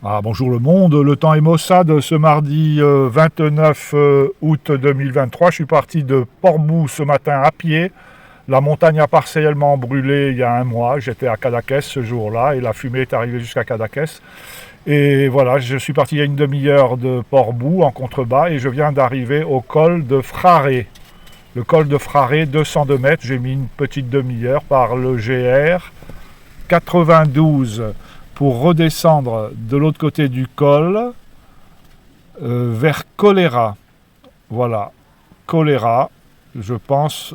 Ah, bonjour le monde, le temps est maussade ce mardi 29 août 2023. Je suis parti de Port-Bou ce matin à pied. La montagne a partiellement brûlé il y a un mois. J'étais à Cadaqués ce jour-là et la fumée est arrivée jusqu'à Cadaqués. Et voilà, je suis parti il y a une demi-heure de Port-Bou en contrebas et je viens d'arriver au col de Fraré. Le col de Fraré, 202 mètres, j'ai mis une petite demi-heure par le GR 92 pour redescendre de l'autre côté du col vers Colera. Voilà, Colera, je pense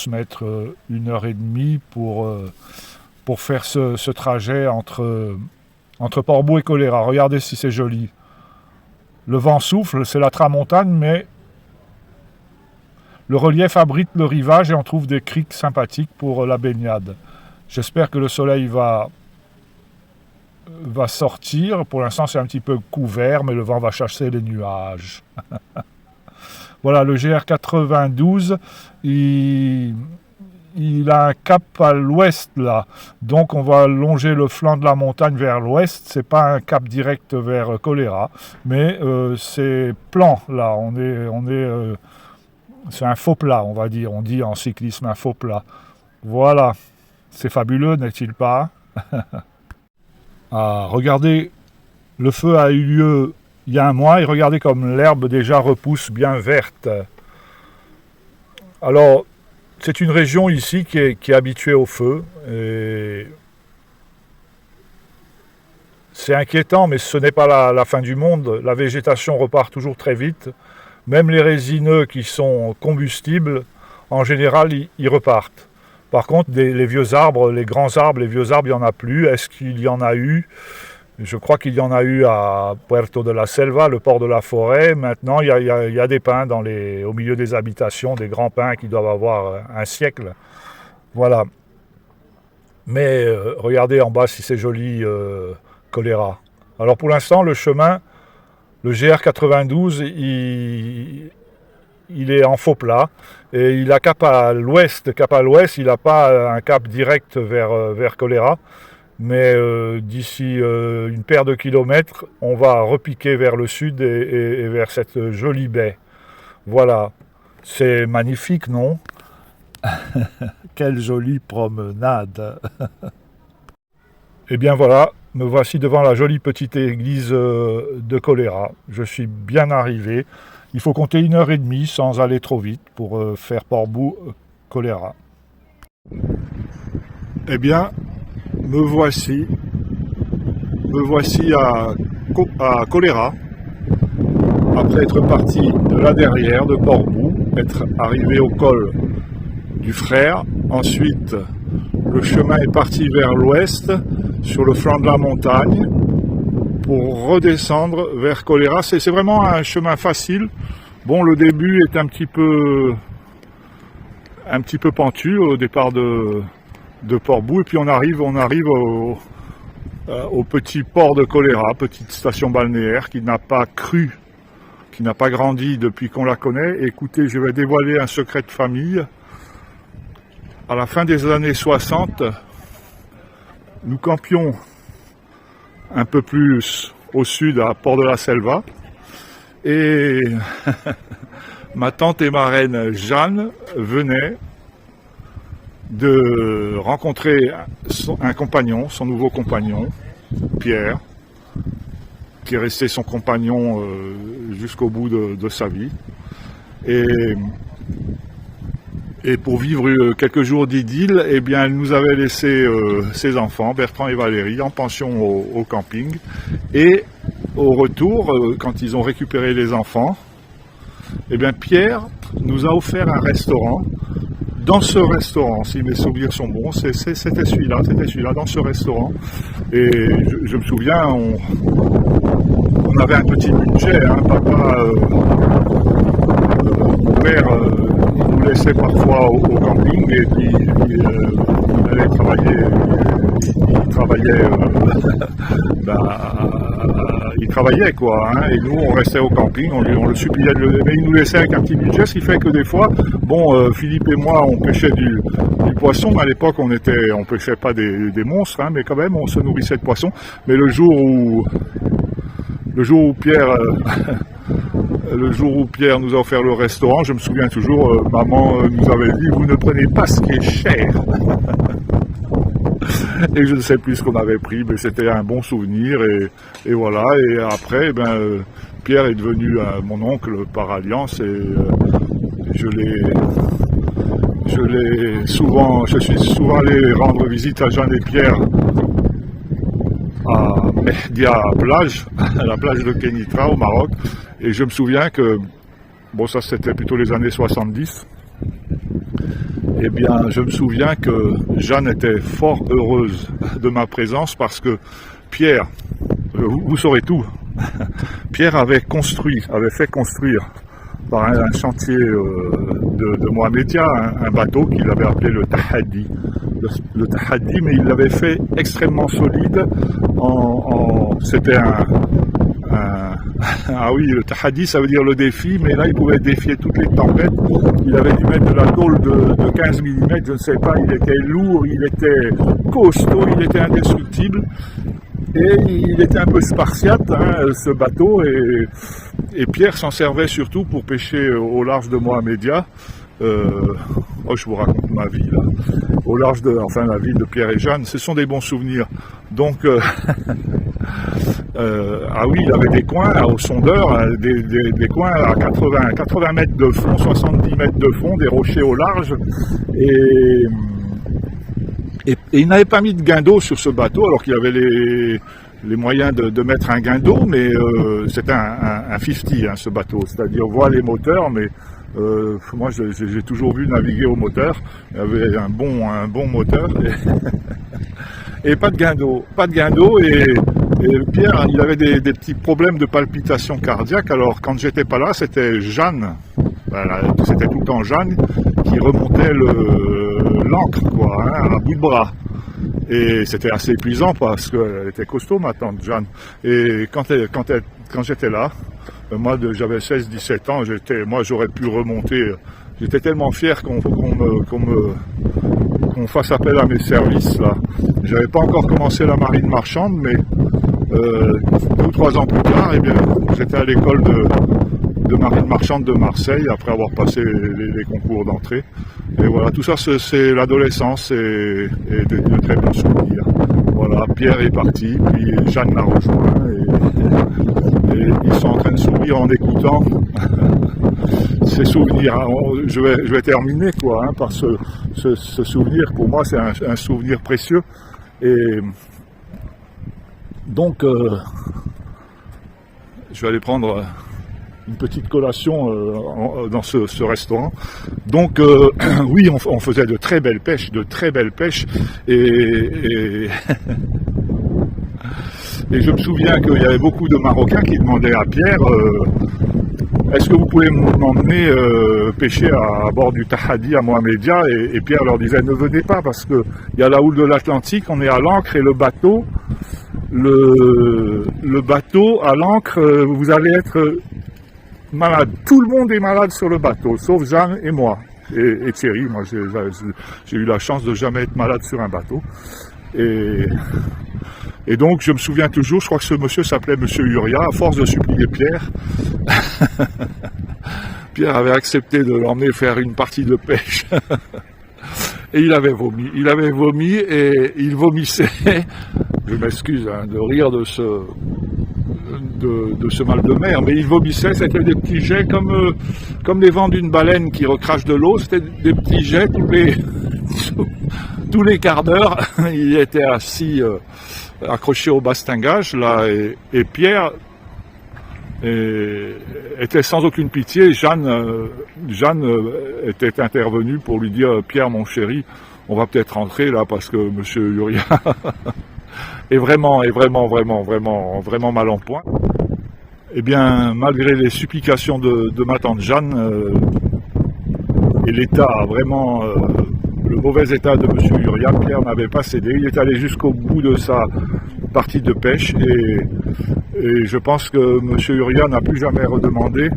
mettre 1h30 pour faire ce trajet entre Port-Bou et Colera. Regardez si c'est joli. Le vent souffle, c'est la tramontane, mais le relief abrite le rivage et on trouve des criques sympathiques pour la baignade. J'espère que le soleil va sortir. Pour l'instant, c'est un petit peu couvert, mais le vent va chasser les nuages. Voilà, le GR 92, il a un cap à l'ouest, là. Donc, on va longer le flanc de la montagne vers l'ouest. C'est pas un cap direct vers Colera, mais c'est plan, là. C'est un faux plat, on va dire. On dit en cyclisme un faux plat. Voilà. C'est fabuleux, n'est-il pas? Ah, regardez, le feu a eu lieu il y a un mois et regardez comme l'herbe déjà repousse bien verte. Alors, c'est une région ici qui est habituée au feu. Et c'est inquiétant, mais ce n'est pas la fin du monde. La végétation repart toujours très vite. Même les résineux qui sont combustibles, en général, ils repartent. Par contre, les vieux arbres, les grands arbres, les vieux arbres, il n'y en a plus. Est-ce qu'il y en a eu? Je crois qu'il y en a eu à Puerto de la Selva, le port de la forêt. Maintenant, il y a des pins au milieu des habitations, des grands pins qui doivent avoir un siècle. Voilà. Mais regardez en bas si c'est joli, Colera. Alors pour l'instant, le chemin, le GR 92, il est en faux plat et il a cap à l'ouest. Il n'a pas un cap direct vers Colera, mais d'ici une paire de kilomètres, on va repiquer vers le sud et vers cette jolie baie. Voilà, c'est magnifique, non? Quelle jolie promenade. Et bien voilà, me voici devant la jolie petite église de Colera. Je suis bien arrivé. Il faut compter 1h30 sans aller trop vite pour faire Port-Bou, Colera. Eh bien, me voici à Colera, après être parti de là derrière, de Port-Bou, être arrivé au col du Frère. Ensuite, le chemin est parti vers l'ouest, sur le flanc de la montagne, pour redescendre vers Colera. C'est vraiment un chemin facile. Bon, le début est un petit peu pentu au départ de Port-Bou, et puis on arrive au petit port de Colera, petite station balnéaire qui n'a pas grandi depuis qu'on la connaît. Écoutez, je vais dévoiler un secret de famille. À la fin des années 60, nous campions un peu plus au sud, à Port de la Selva, et ma tante et marraine Jeanne venaient de rencontrer son nouveau compagnon, Pierre, qui est resté son compagnon jusqu'au bout de sa vie. Et pour vivre quelques jours d'idylle, eh bien, elle nous avait laissé ses enfants, Bertrand et Valérie, en pension au camping. Et au retour, quand ils ont récupéré les enfants, eh bien, Pierre nous a offert un restaurant. Dans ce restaurant, si mes souvenirs sont bons, c'était celui-là, dans ce restaurant. Et je me souviens, on avait un petit budget, hein, papa, mon père, il nous laissait parfois au camping, et puis il allait travailler, il travaillait, quoi, hein, et nous, on restait au camping, on le suppliait de le... Mais il nous laissait avec un petit budget, ce qui fait que des fois, bon, Philippe et moi, on pêchait du poisson. À l'époque, on pêchait pas des monstres, hein, mais quand même, on se nourrissait de poissons. Mais le jour où Pierre... Le jour où Pierre nous a offert le restaurant, je me souviens toujours, maman nous avait dit « Vous ne prenez pas ce qui est cher !» Et je ne sais plus ce qu'on avait pris, mais c'était un bon souvenir. Et voilà, et après, Pierre est devenu mon oncle par alliance. Et je suis souvent allé rendre visite à Jeanne et Pierre à Mehdia plage, à la plage de Kenitra au Maroc. Et je me souviens que, bon, ça c'était plutôt les années 70, eh bien je me souviens que Jeanne était fort heureuse de ma présence parce que Pierre, vous saurez tout, Pierre avait fait construire par un chantier de Mohamedia un bateau qu'il avait appelé le Tahadi. Le Tahadi, mais il l'avait fait extrêmement solide. C'était ah oui, le Tahadi, ça veut dire le défi, mais là, il pouvait défier toutes les tempêtes. Il avait dû mettre de la tôle de 15 mm, je ne sais pas, il était lourd, il était costaud, il était indestructible. Et il était un peu spartiate, hein, ce bateau, et Pierre s'en servait surtout pour pêcher au large de Mohamedia. Je vous raconte ma vie là. Au large la ville de Pierre et Jeanne, ce sont des bons souvenirs. Donc, ah oui, il avait des coins au sondeur, des coins à 80 mètres de fond, 70 mètres de fond, des rochers au large, et il n'avait pas mis de guindeau sur ce bateau, alors qu'il avait les moyens de mettre un guindeau, mais c'était un 50, hein, ce bateau, c'est-à-dire voile et moteur, mais moi j'ai toujours vu naviguer au moteur. Il y avait un bon moteur et pas de guindeau, et Pierre, il avait des petits problèmes de palpitation cardiaque. Alors quand j'étais pas là, c'était Jeanne, c'était tout le temps Jeanne qui remontait l'ancre, quoi, hein, à bout de bras. Et c'était assez épuisant parce qu'elle était costaud, ma tante Jeanne. Et quand j'étais là, moi j'avais 16-17 ans, moi j'aurais pu remonter. J'étais tellement fier qu'on fasse appel à mes services là. J'avais pas encore commencé la marine marchande, mais 2 ou 3 ans plus tard, eh bien, j'étais à l'école de marine marchande de Marseille après avoir passé les concours d'entrée. Et voilà, tout ça c'est l'adolescence et de très bons souvenirs. Voilà, Pierre est parti, puis Jeanne l'a rejoint et ils sont en train de sourire en écoutant ces souvenirs. Je vais terminer quoi, hein, par ce souvenir. Pour moi, c'est un souvenir précieux. Et donc, je vais aller prendre une petite collation dans ce restaurant. Donc, oui, on faisait de très belles pêches, et je me souviens qu'il y avait beaucoup de Marocains qui demandaient à Pierre est-ce que vous pouvez m'emmener pêcher à bord du Tahadi à Mohamedia, et Pierre leur disait ne venez pas parce qu'il y a la houle de l'Atlantique, on est à l'ancre, et le bateau à l'ancre, vous allez être malade. Tout le monde est malade sur le bateau, sauf Jeanne et moi. Et Thierry, moi j'ai eu la chance de jamais être malade sur un bateau. Et donc je me souviens toujours, je crois que ce monsieur s'appelait Monsieur Uria, à force de supplier Pierre, Pierre avait accepté de l'emmener faire une partie de pêche. Et il avait vomi et il vomissait, je m'excuse hein, de rire de ce mal de mer, mais il vomissait, c'était des petits jets comme les vents d'une baleine qui recrache de l'eau, c'était des petits jets tous les quarts d'heure. Il était assis accroché au bastingage là, et Pierre était sans aucune pitié. Jeanne était intervenue pour lui dire Pierre mon chéri, on va peut-être rentrer là parce que monsieur Uria est vraiment mal en point. Eh bien, malgré les supplications de ma tante Jeanne et l'état vraiment le mauvais état de monsieur Uria, Pierre n'avait pas cédé. Il est allé jusqu'au bout de sa partie de pêche Et je pense que M. Uria n'a plus jamais redemandé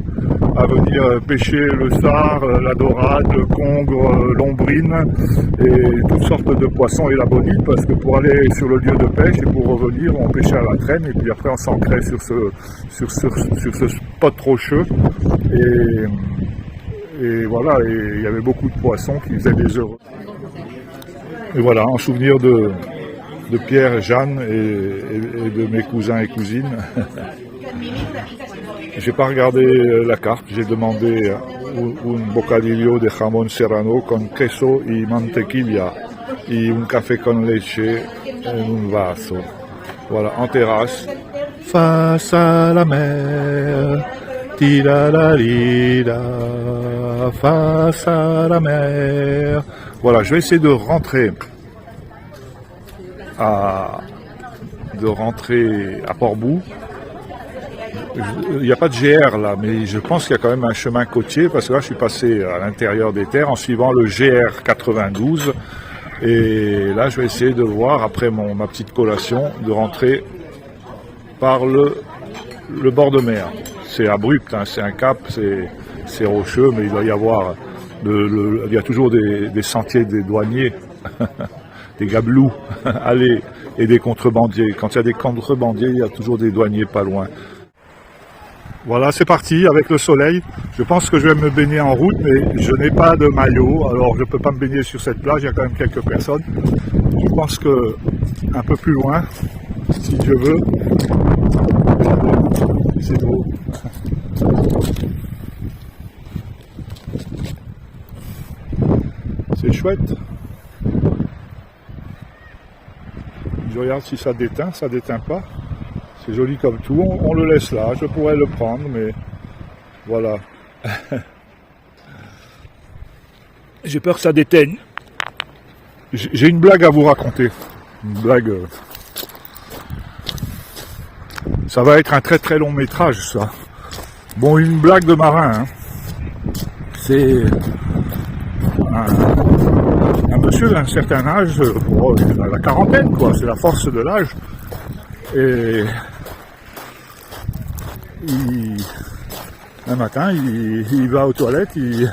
à venir pêcher le sard, la dorade, le congre, l'ombrine et toutes sortes de poissons et la bonite, parce que pour aller sur le lieu de pêche et pour revenir, on pêchait à la traîne et puis après on s'ancrait sur ce spot rocheux. Et voilà, et il y avait beaucoup de poissons qui faisaient des heureux. Et voilà, en souvenir de Pierre, Jeanne et de mes cousins et cousines. J'ai pas regardé la carte, j'ai demandé un bocadillo de jamón serrano con queso y mantequilla y un café con leche en un vaso. Voilà, en terrasse, face à la mer, tira-la-lira, face à la mer. Voilà, je vais essayer de rentrer à Port-Bou. Il n'y a pas de GR là, mais je pense qu'il y a quand même un chemin côtier, parce que là je suis passé à l'intérieur des terres en suivant le GR 92, et là je vais essayer de voir, après ma petite collation, de rentrer par le bord de mer. C'est abrupt, hein, c'est un cap, c'est rocheux, mais il doit y avoir, il y a toujours des sentiers des douaniers, des gabelous, allez, et des contrebandiers. Quand il y a des contrebandiers, il y a toujours des douaniers pas loin. Voilà, c'est parti avec le soleil. Je pense que je vais me baigner en route, mais je n'ai pas de maillot, alors je ne peux pas me baigner sur cette plage, il y a quand même quelques personnes. Je pense que un peu plus loin, si Dieu veut, c'est beau. C'est chouette. Je regarde si ça déteint pas. C'est joli comme tout, on le laisse là, je pourrais le prendre, mais voilà. J'ai peur que ça déteigne. J'ai une blague à vous raconter. Une blague. Ça va être un très très long métrage, ça. Bon, une blague de marin. Hein. C'est un monsieur d'un certain âge, à la quarantaine, quoi. C'est la force de l'âge. Et un matin, il va aux toilettes et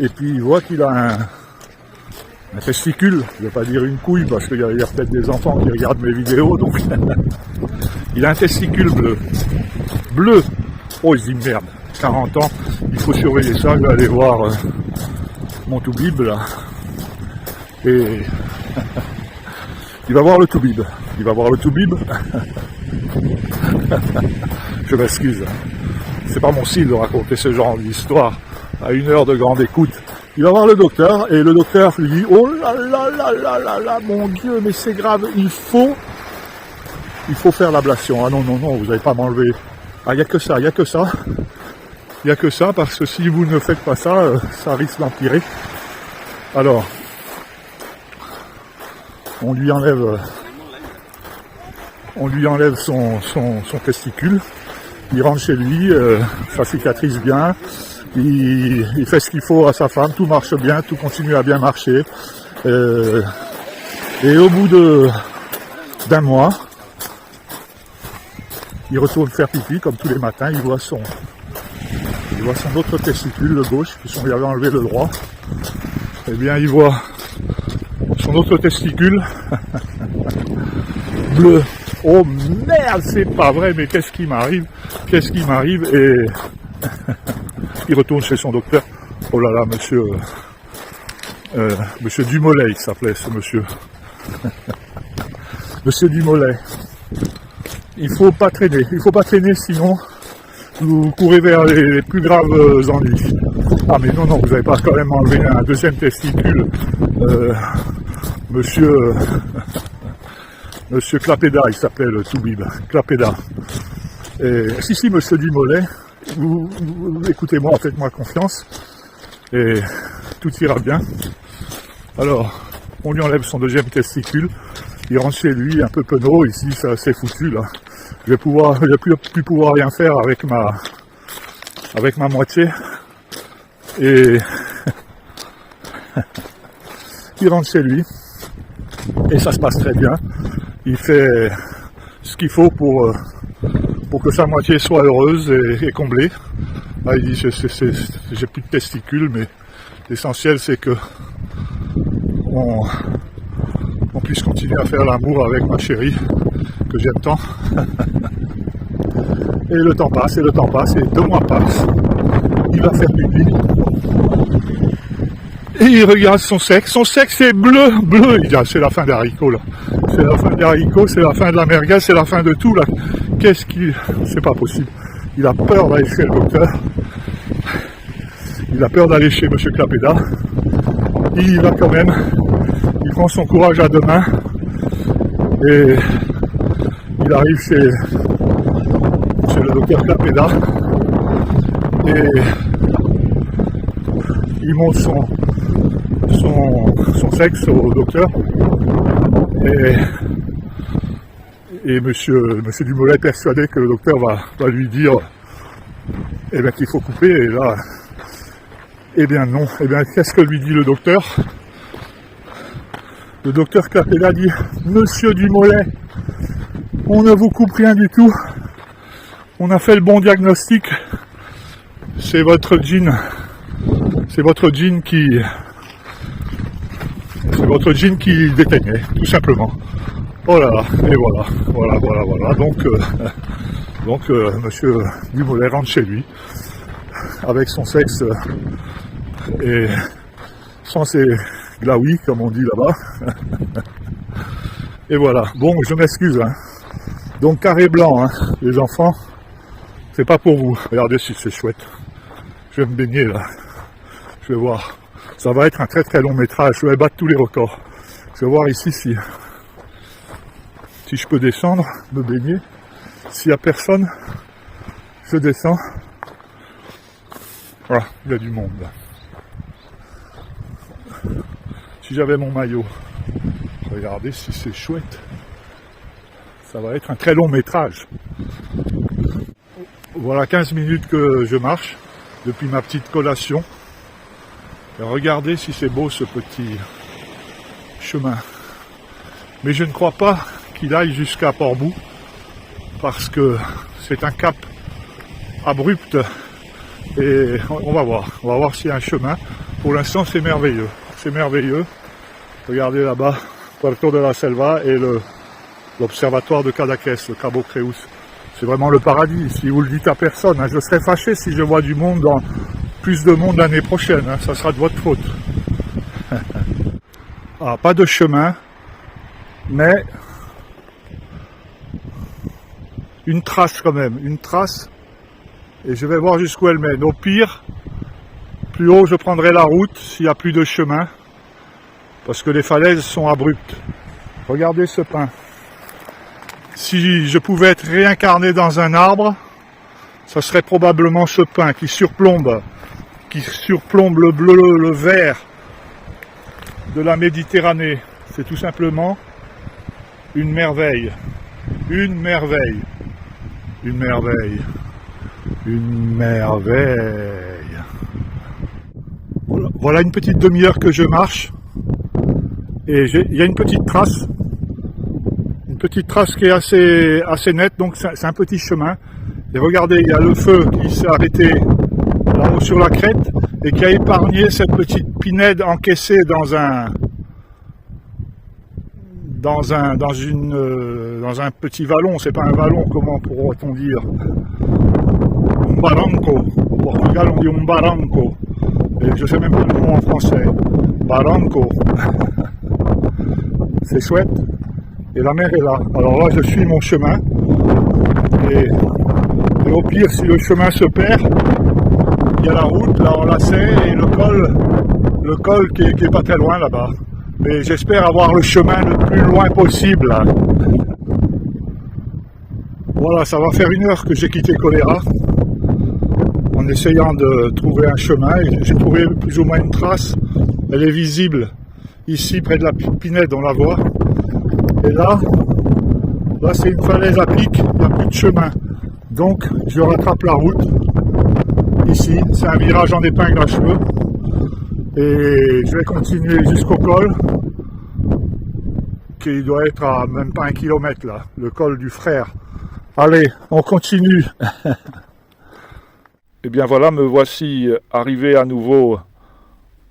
puis il voit qu'il a un testicule. Je ne vais pas dire une couille parce qu'il y a peut-être des enfants qui regardent mes vidéos, donc il a un testicule bleu. Bleu. Oh, il se dit merde, 40 ans, il faut surveiller ça, je vais aller voir mon toubib là. Et il va voir le toubib. Il va voir le toubib. Je m'excuse. C'est pas mon style de raconter ce genre d'histoire à une heure de grande écoute. Il va voir le docteur et le docteur lui dit oh là là là là là là, mon Dieu, mais c'est grave, il faut faire l'ablation. Ah non, non, non, vous n'allez pas m'enlever. Ah, il n'y a que ça, il n'y a que ça. Il n'y a que ça, parce que si vous ne faites pas ça, ça risque d'empirer. Alors, on lui enlève son testicule, il rentre chez lui, ça cicatrise bien, il fait ce qu'il faut à sa femme, tout marche bien, tout continue à bien marcher. Et au bout d'un mois, il retourne faire pipi, comme tous les matins, il voit son autre testicule, le gauche, puisqu'on lui avait enlevé le droit. Eh bien, il voit son autre testicule bleu. Oh merde, c'est pas vrai, mais qu'est-ce qui m'arrive? Qu'est-ce qui m'arrive? Et il retourne chez son docteur. Oh là là, monsieur Dumollet, il s'appelait ce monsieur. Monsieur Dumollet. Il faut pas traîner, sinon vous courez vers les plus graves ennuis. Ah mais non, vous n'avez pas quand même enlevé un deuxième testicule, monsieur Clapéda, il s'appelait le toubib, Clapéda. Et si, monsieur Dumollet, vous écoutez-moi, faites-moi confiance, et tout ira bien. Alors, on lui enlève son deuxième testicule, il rentre chez lui un peu penaud, ici ça c'est foutu là. Je vais plus pouvoir rien faire avec ma moitié. Et il rentre chez lui et ça se passe très bien. Il fait ce qu'il faut pour pour que sa moitié soit heureuse et comblée. Là, il dit j'ai plus de testicules, mais l'essentiel c'est que on puisse continuer à faire l'amour avec ma chérie que j'aime tant. Et le temps passe, et 2 mois passent. Il va faire pipi. Et il regarde son sexe est bleu. Il dit, ah, c'est la fin des haricots là. C'est la fin des haricots, c'est la fin de la merguez, c'est la fin de tout là. Qu'est-ce qu'il... C'est pas possible. Il a peur d'aller chez le docteur. Il a peur d'aller chez M. Clapeda. Il y va quand même. Il prend son courage à deux mains. Et il arrive chez le docteur Clapeda. Et il montre son sexe au docteur. Et monsieur Dumoulin est persuadé que le docteur va lui dire qu'il faut couper. Et là, eh bien non. Eh bien, qu'est-ce que lui dit le docteur? Le docteur Clapeda dit, Monsieur Dumoulin, on ne vous coupe rien du tout. On a fait le bon diagnostic. C'est votre gene qui déteignait, tout simplement. Oh là là, et voilà. Donc, monsieur Dumoulin rentre chez lui, avec son sexe et sans ses glaouis, comme on dit là-bas. Et voilà. Bon, je m'excuse. Hein. Donc, carré blanc, hein, les enfants, c'est pas pour vous. Regardez si c'est chouette. Je vais me baigner là. Je vais voir. Ça va être un très très long métrage. Je vais battre tous les records. Je vais voir ici si je peux descendre, me baigner. S'il n'y a personne, je descends. Voilà, il y a du monde là. Si j'avais mon maillot, regardez si c'est chouette. Ça va être un très long métrage. Voilà 15 minutes que je marche depuis ma petite collation. Et regardez si c'est beau ce petit chemin. Mais je ne crois pas qu'il aille jusqu'à Port-Bou parce que c'est un cap abrupt et on va voir s'il y a un chemin. Pour l'instant c'est merveilleux. Regardez là-bas, Puerto de la Selva et l'observatoire de Cadaqués, le Cabo Creus. C'est vraiment le paradis. Si vous le dites à personne, hein, je serais fâché si je vois du monde, plus de monde l'année prochaine. Hein, ça sera de votre faute. Ah, pas de chemin, mais une trace quand même, et je vais voir jusqu'où elle mène. Au pire, plus haut je prendrai la route s'il n'y a plus de chemin, parce que les falaises sont abruptes. Regardez ce pin. Si je pouvais être réincarné dans un arbre, ça serait probablement ce pin qui surplombe le bleu, le vert de la Méditerranée. C'est tout simplement une merveille. Une merveille. Voilà une petite demi-heure que je marche. Et il y a une petite trace qui est assez nette, donc c'est un petit chemin. Et regardez, il y a le feu qui s'est arrêté là-haut sur la crête et qui a épargné cette petite pinède encaissée dans un petit vallon. C'est pas un vallon, comment pourrait-on dire? Un barranco. Au Portugal on dit un barranco. Et je sais même pas le nom en français. Barranco. C'est chouette. Et la mer est là. Alors là, je suis mon chemin. Et au pire, si le chemin se perd, il y a la route, là on la sait, et le col qui est pas très loin là-bas. Mais j'espère avoir le chemin le plus loin possible. Là. Voilà, ça va faire 1 heure que j'ai quitté Colera, en essayant de trouver un chemin. J'ai trouvé plus ou moins une trace. Elle est visible ici, près de la Pinède, on la voit. Et là c'est une falaise à pic, il n'y a plus de chemin. Donc je rattrape la route. Ici, c'est un virage en épingle à cheveux. Et je vais continuer jusqu'au col, qui doit être à même pas 1 kilomètre là, le col du frère Allez, on continue. Et bien voilà, me voici arrivé à nouveau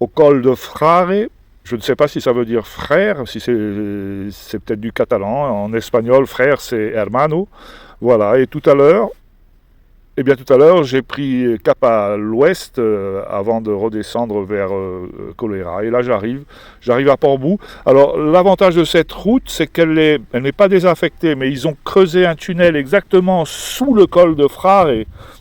au col de Frare. Je ne sais pas si ça veut dire frère, si c'est peut-être du catalan. En espagnol, frère, c'est hermano. Voilà, et tout à l'heure, tout à l'heure, j'ai pris cap à l'ouest avant de redescendre vers Colera. Et là, j'arrive à Portbou. Alors, l'avantage de cette route, c'est elle n'est pas désaffectée, mais ils ont creusé un tunnel exactement sous le col de Frare.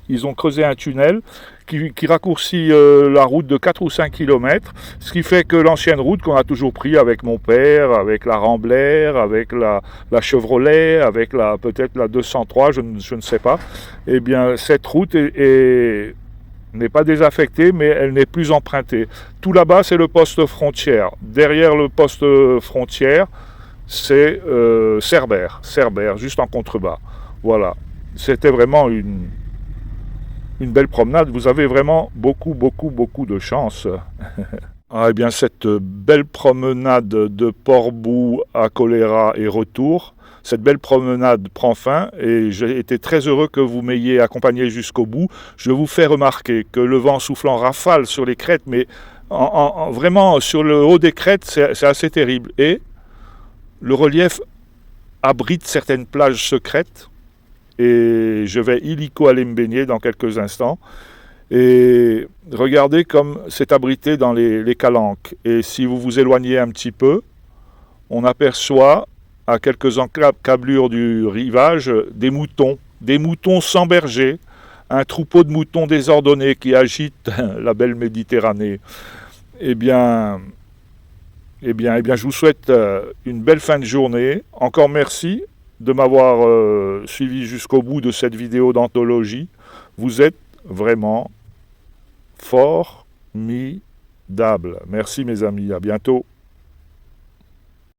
Ils ont creusé un tunnel qui raccourcit la route de 4 ou 5 kilomètres, ce qui fait que l'ancienne route qu'on a toujours pris avec mon père, avec la Rambler, avec la Chevrolet, avec peut-être la 203, je ne sais pas, eh bien cette route n'est pas désaffectée, mais elle n'est plus empruntée. Tout là-bas, c'est le poste frontière. Derrière le poste frontière, c'est Cerbère, juste en contrebas. Voilà. C'était vraiment une belle promenade. Vous avez vraiment beaucoup de chance. Ah, eh bien, cette belle promenade de Portbou à Colera et retour, cette belle promenade prend fin et j'ai été très heureux que vous m'ayez accompagné jusqu'au bout. Je vous fais remarquer que le vent souffle en rafale sur les crêtes, mais vraiment sur le haut des crêtes, c'est assez terrible. Et le relief abrite certaines plages secrètes et je vais illico aller me baigner dans quelques instants. Et regardez comme c'est abrité dans les calanques. Et si vous vous éloignez un petit peu, on aperçoit à quelques encablures du rivage des moutons sans berger, un troupeau de moutons désordonnés qui agitent la belle Méditerranée. Eh bien, je vous souhaite une belle fin de journée. Encore merci de m'avoir suivi jusqu'au bout de cette vidéo d'anthologie. Vous êtes vraiment formidable. Merci mes amis, à bientôt.